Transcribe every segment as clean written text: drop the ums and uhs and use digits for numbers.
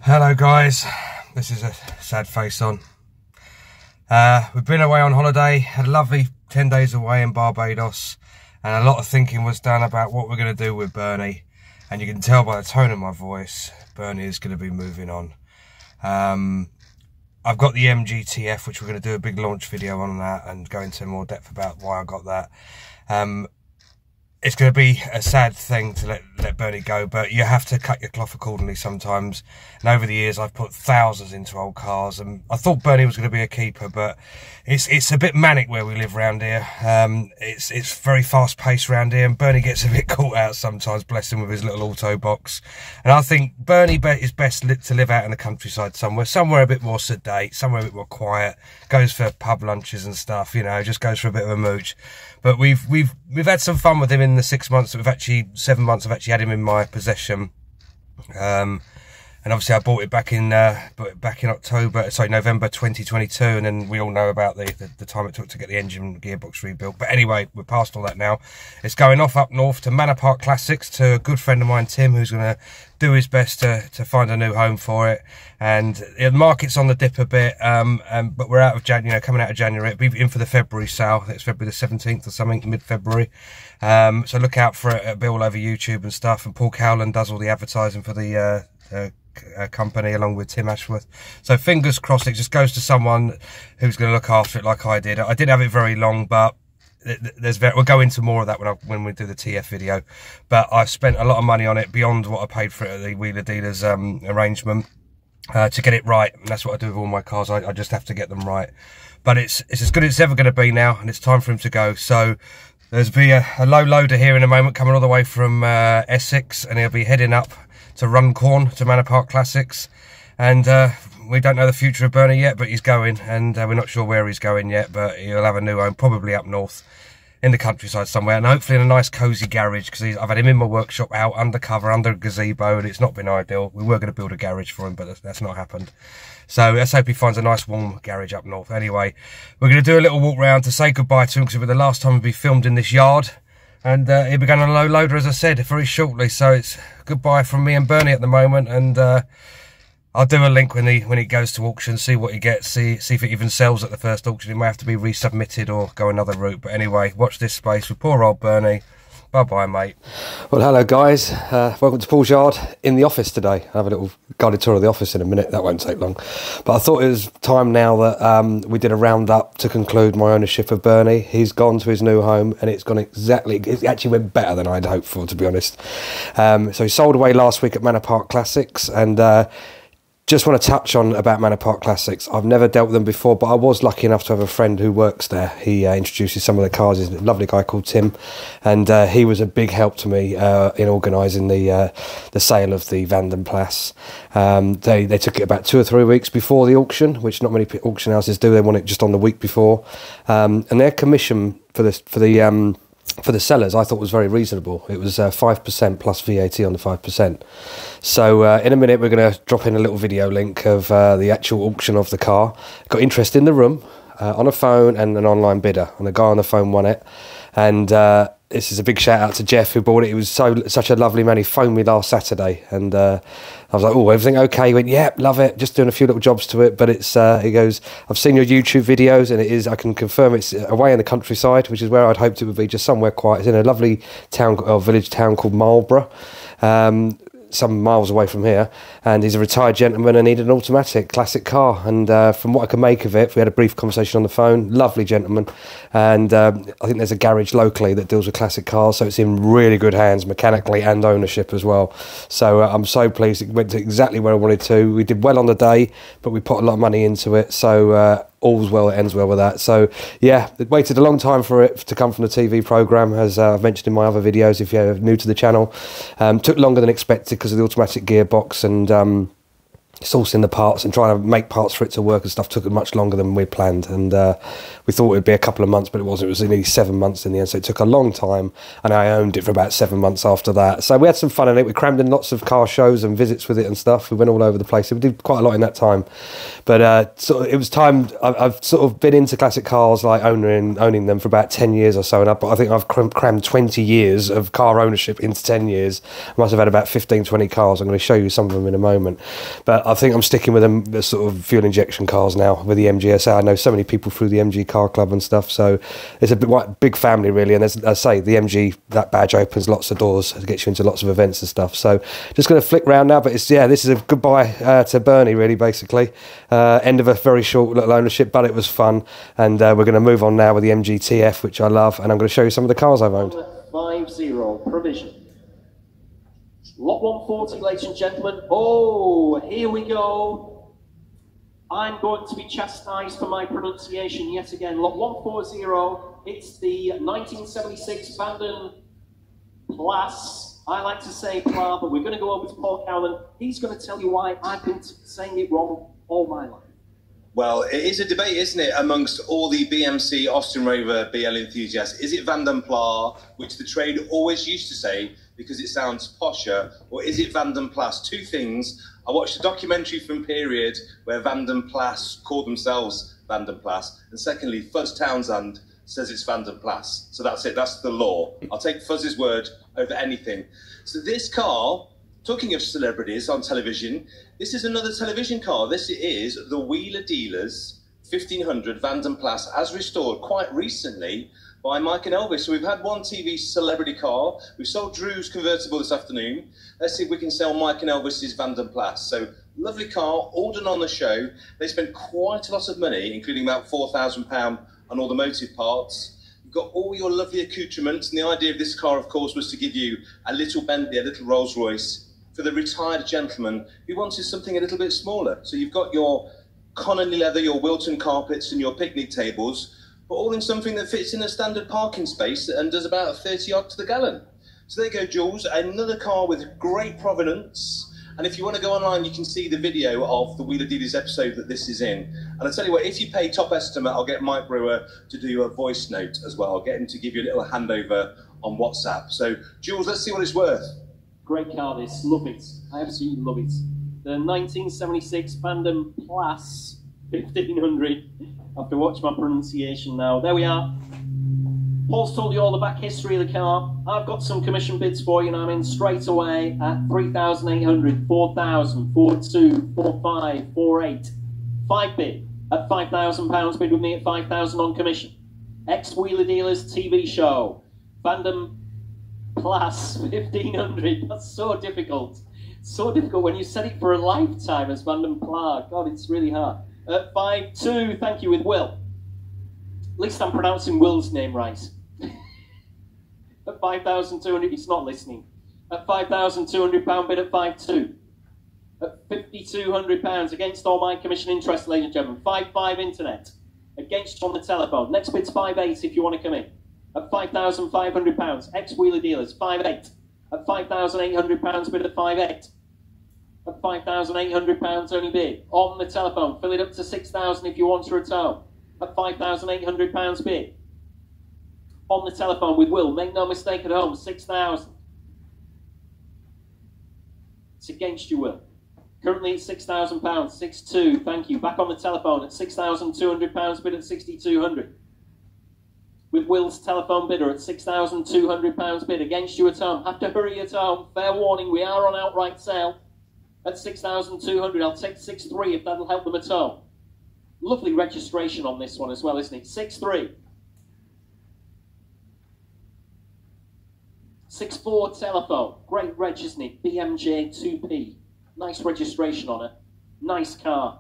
Hello guys, this is a sad face on. We've been away on holiday, had a lovely 10 days away in Barbados, and a lot of thinking was done about what we're going to do with Bernie. And you can tell by the tone of my voice, Bernie is going to be moving on. I've got the MGTF, which we're going to do a big launch video on that and go into more depth about why I got that. It's going to be a sad thing to let Bernie go, but you have to cut your cloth accordingly sometimes. And over the years, I've put thousands into old cars, and I thought Bernie was going to be a keeper, but it's a bit manic where we live around here. It's very fast paced around here, and Bernie gets a bit caught out sometimes, bless him, with his little auto box. And I think Bernie is best to live out in the countryside somewhere a bit more sedate, somewhere a bit more quiet. Goes for pub lunches and stuff, you know, just goes for a bit of a mooch. But we've had some fun with him in the 7 months I've actually had him in my possession. And obviously I bought it back in November 2022, and then we all know about the time it took to get the engine and gearbox rebuilt. But anyway, we're past all that now. It's going off up north to Manor Park Classics to a good friend of mine, Tim, who's going to do his best to find a new home for it. And the market's on the dip a bit, but we're out of January, coming out of January. It'll be in for the February sale. I think it's February the 17th or something, mid-February. So look out for it. It'll be all over YouTube and stuff. And Paul Cowland does all the advertising for the company along with Tim Ashworth. So fingers crossed it just goes to someone who's going to look after it like I did. I didn't have it very long, but we'll go into more of that when we do the TF video. But I've spent a lot of money on it beyond what I paid for it at the Wheeler Dealers arrangement to get it right. And that's what I do with all my cars. I just have to get them right. But it's as good as it's ever going to be now, and it's time for him to go. So there's be a low loader here in a moment coming all the way from Essex, and he'll be heading up to Runcorn to Manor Park Classics. And we don't know the future of Bernie yet, but he's going, and we're not sure where he's going yet, but he'll have a new home, probably up north in the countryside somewhere, and hopefully in a nice cosy garage, because I've had him in my workshop out undercover under a gazebo, and it's not been ideal. We were going to build a garage for him, but that's not happened. So let's hope he finds a nice warm garage up north. Anyway, we're going to do a little walk round to say goodbye to him, because it'll be the last time we'll be filmed in this yard. And he'll be going on a low loader, as I said, very shortly. So it's goodbye from me and Bernie at the moment. And I'll do a link when he goes to auction, see what he gets, see if it even sells at the first auction. It may have to be resubmitted or go another route. But anyway, watch this space with poor old Bernie. Bye-bye, mate. Well, hello, guys. Welcome to Paul's Yard in the office today. I'll have a little guided tour of the office in a minute. That won't take long. But I thought it was time now that we did a roundup to conclude my ownership of Bernie. He's gone to his new home, and it actually went better than I'd hoped for, to be honest. So he sold away last week at Manor Park Classics, and just want to touch on about Manor Park Classics. I've never dealt with them before, but I was lucky enough to have a friend who works there. He introduces some of the cars. He's a lovely guy called Tim, and he was a big help to me in organising the sale of the Vanden Plas. They took it about 2 or 3 weeks before the auction, which not many auction houses do. They want it just on the week before, and their commission for the sellers I thought was very reasonable. It was 5% plus VAT on the 5%. So in a minute we're going to drop in a little video link of the actual auction of the car. Got interest in the room on a phone and an online bidder, and the guy on the phone won it. And this is a big shout out to Jeff who bought it. He was such a lovely man. He phoned me last Saturday, and I was like, "Oh, everything okay?" He went, "Yeah, love it. Just doing a few little jobs to it." But it's he goes, "I've seen your YouTube videos, and it is. I can confirm it's away in the countryside, which is where I'd hoped it would be, just somewhere quiet. It's in a lovely town or village town called Marlborough." Some miles away from here, and he's a retired gentleman and needed an automatic classic car. And from what I can make of it, we had a brief conversation on the phone. Lovely gentleman, and I think there's a garage locally that deals with classic cars, so it's in really good hands mechanically and ownership as well. So I'm so pleased it went to exactly where I wanted to. We did well on the day, but we put a lot of money into it, so all's well that ends well with that. So yeah, it waited a long time for it to come from the TV programme, as I've mentioned in my other videos if you're new to the channel. Took longer than expected because of the automatic gearbox, and sourcing the parts and trying to make parts for it to work and stuff took much longer than we planned, and we thought it would be a couple of months, but it wasn't. It was nearly 7 months in the end, so it took a long time, and I owned it for about 7 months after that. So we had some fun in it. We crammed in lots of car shows and visits with it and stuff. We went all over the place. We did quite a lot in that time, but so it was time. I've sort of been into classic cars, like owning them for about 10 years or so, and I think I've crammed 20 years of car ownership into 10 years. I must have had about 15, 20 cars. I'm going to show you some of them in a moment, but But I think I'm sticking with the sort of fuel injection cars now with the MGSA. I know so many people through the MG Car Club and stuff, so it's a big family really. And as I say, the MG, that badge opens lots of doors, it gets you into lots of events and stuff. So just going to flick round now, but this is a goodbye to Bernie really, basically. End of a very short little ownership, but it was fun. And we're going to move on now with the MG TF, which I love, and I'm going to show you some of the cars I've owned. 50 provision. Lot 140, ladies and gentlemen. Oh, here we go. I'm going to be chastised for my pronunciation yet again. Lot 140, it's the 1976 Vanden Plas. I like to say Pla, but we're going to go over to Paul Cowland. He's going to tell you why I've been saying it wrong all my life. Well, it is a debate, isn't it, amongst all the BMC Austin Rover BL enthusiasts. Is it Vanden Plas, which the trade always used to say because it sounds posher, or is it Vanden Plas? Two things. I watched a documentary from Period where Vanden Plas called themselves Vanden Plas, and secondly, Fuzz Townsend says it's Vanden Plas. So that's it, that's the law. I'll take Fuzz's word over anything. So this car, talking of celebrities on television, this is another television car. This is the Wheeler Dealers 1500 Vanden Plas, as restored quite recently by Mike and Elvis. So we've had one TV celebrity car. We sold Drew's convertible this afternoon. Let's see if we can sell Mike and Elvis's Vanden Plas. So lovely car, all done on the show. They spent quite a lot of money, including about £4,000 on all the motive parts. You've got all your lovely accoutrements, and the idea of this car, of course, was to give you a little Bentley, a little Rolls Royce, for the retired gentleman who wanted something a little bit smaller. So you've got your Connolly leather, your Wilton carpets and your picnic tables, but all in something that fits in a standard parking space and does about 30 odd to the gallon. So there you go, Jules, another car with great provenance. And if you want to go online, you can see the video of the Wheeler Dealers episode that this is in. And I'll tell you what, if you pay top estimate, I'll get Mike Brewer to do you a voice note as well. I'll get him to give you a little handover on WhatsApp. So, Jules, let's see what it's worth. Great car, this. Love it. I absolutely love it. The 1976 Vanden Plas 1500. I have to watch my pronunciation now. There we are. Paul's told you all the back history of the car. I've got some commission bids for you, and I'm in straight away at 3,800, 4,000, 4,2, 4,5, 4,8. 5 bid at £5,000. Bid with me at 5,000 on commission. Ex-Wheeler Dealers TV show. Vanden Plas 1500. That's so difficult. So difficult when you said it for a lifetime as Vanden Plas. God, it's really hard. At 5,2, thank you, with Will. At least I'm pronouncing Will's name right. At 5,200, he's not listening. At £5,200 bid at 5,2. At £5,200 against all my commission interest, ladies and gentlemen. 5,5 internet. Against on the telephone. Next bid's 5,8 if you want to come in. At £5,500, ex-Wheeler Dealers, 5,8. At £5,800 bid at 5,8. At £5,800 only bid. On the telephone, fill it up to 6,000 if you want to return. At £5,800 bid. On the telephone with Will, make no mistake at home, 6,000. It's against you, Will. Currently at £6,000, 6,2, thank you. Back on the telephone at £6,200 bid at 6,200. With Will's telephone bidder at £6,200 bid against you at home. Have to hurry at home. Fair warning, we are on outright sale. At 6,200, I'll take 6,3 if that'll help them at home. Lovely registration on this one as well, isn't it? 6,3. 6,4 telephone. Great reg, isn't it? BMJ 2P. Nice registration on it. Nice car.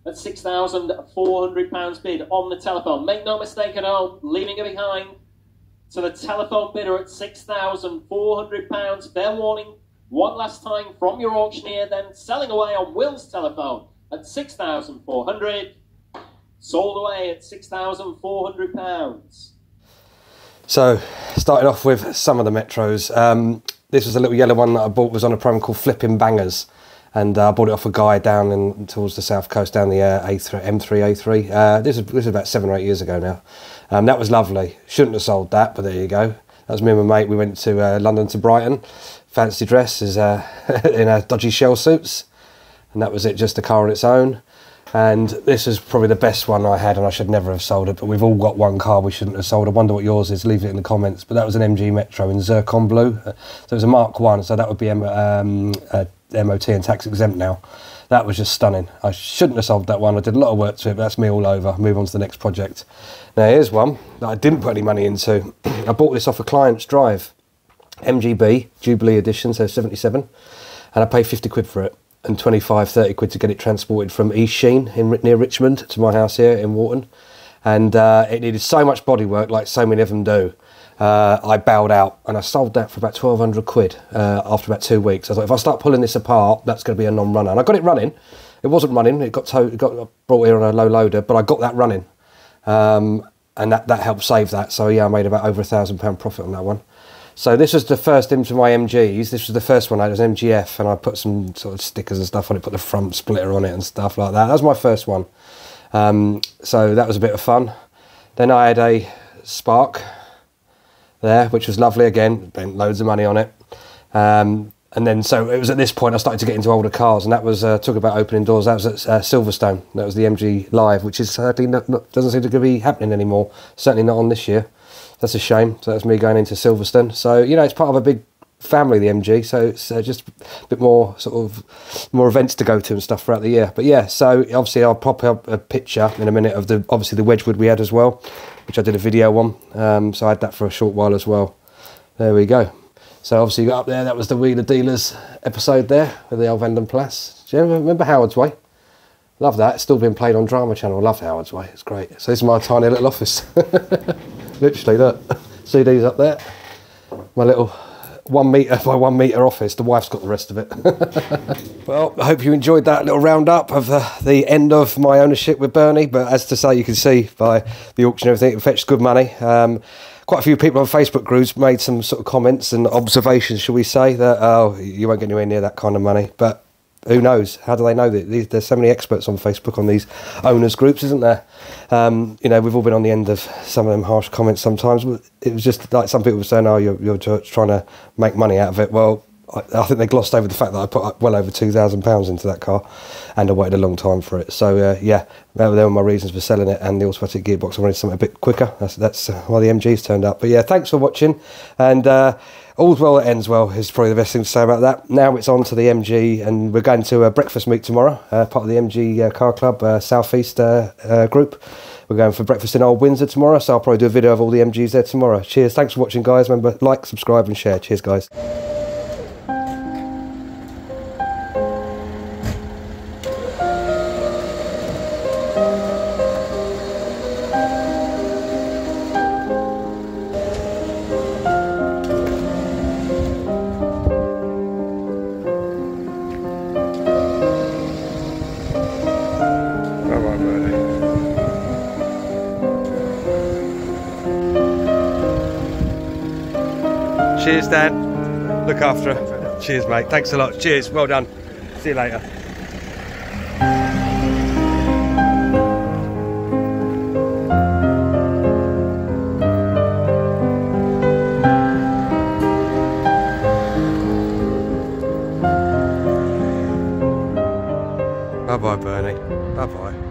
At £6,400 bid on the telephone. Make no mistake at home, leaving it behind to the telephone bidder at £6,400. Fair warning, one last time from your auctioneer, then selling away on Will's telephone at 6,400. Sold away at £6,400. So, starting off with some of the Metros. This was a little yellow one that I bought, was on a program called Flipping Bangers. And I bought it off a guy down towards the south coast, down the M3, A3. This is about 7 or 8 years ago now. That was lovely. Shouldn't have sold that, but there you go. That was me and my mate. We went to London to Brighton. Fancy dress in our dodgy shell suits. And that was it, just a car on its own. And this is probably the best one I had, and I should never have sold it, but we've all got one car we shouldn't have sold. I wonder what yours is, leave it in the comments. But that was an MG Metro in Zircon Blue. So it was a Mark 1, so that would be MOT and tax exempt now. That was just stunning. I shouldn't have sold that one. I did a lot of work to it, but that's me all over. Move on to the next project. Now here's one that I didn't put any money into. I bought this off a client's drive. MGB, Jubilee edition, so 77. And I paid 50 quid for it. And 25, 30 quid to get it transported from East Sheen near Richmond to my house here in Wharton. And it needed so much bodywork, like so many of them do. I bowed out, and I sold that for about 1,200 quid after about 2 weeks. I thought, if I start pulling this apart, that's going to be a non-runner. And I got it running. It wasn't running. It got brought here on a low loader, but I got that running. And that helped save that. So yeah, I made about over £1,000 profit on that one. So this was the first into my MGs. This was the first one I had, it was MGF, and I put some sort of stickers and stuff on it, put the front splitter on it and stuff like that. That was my first one. So that was a bit of fun. Then I had a Spark there, which was lovely again, spent loads of money on it. And then, so it was at this point I started to get into older cars, and that was, talk about opening doors, that was at Silverstone. That was the MG Live, which is certainly doesn't seem to be happening anymore, certainly not on this year. That's a shame. So that's me going into Silverstone. So, you know, it's part of a big family, the MG, so it's just a bit more sort of more events to go to and stuff throughout the year. But yeah, so obviously I'll pop up a picture in a minute of the obviously the Wedgwood we had as well, which I did a video on. So I had that for a short while as well. There we go. So obviously you got up there, that was the Wheeler Dealers episode there with the old Vanden Plas. Do you remember Howard's Way? Love that. It's still being played on Drama Channel. I love Howard's Way. It's great. So this is my tiny little office. Literally, look. CDs up there. My little 1 metre by 1 metre office. The wife's got the rest of it. Well, I hope you enjoyed that little roundup of the end of my ownership with Bernie. But as to say, you can see by the auction and everything, it fetched good money. Quite a few people on Facebook groups made some sort of comments and observations, shall we say, that, oh, you won't get anywhere near that kind of money. But who knows? How do they know that? There's so many experts on Facebook on these owners groups, isn't there? You know, we've all been on the end of some of them harsh comments sometimes. It was just like some people were saying, oh, you're just trying to make money out of it. Well, I think they glossed over the fact that I put well over £2,000 into that car, and I waited a long time for it. So yeah, there were my reasons for selling it, and the automatic gearbox, I wanted something a bit quicker. That's why the MG's turned up. But yeah, thanks for watching, and all's well that ends well is probably the best thing to say about that. Now it's on to the MG, and we're going to a breakfast meet tomorrow, part of the MG Car Club South East group. We're going for breakfast in Old Windsor tomorrow, so I'll probably do a video of all the MGs there tomorrow. Cheers, thanks for watching guys. Remember, like, subscribe and share. Cheers guys. Cheers, Dan. Look after her. Cheers, mate. Thanks a lot. Cheers. Well done. See you later. Bye-bye, Bernie. Bye-bye.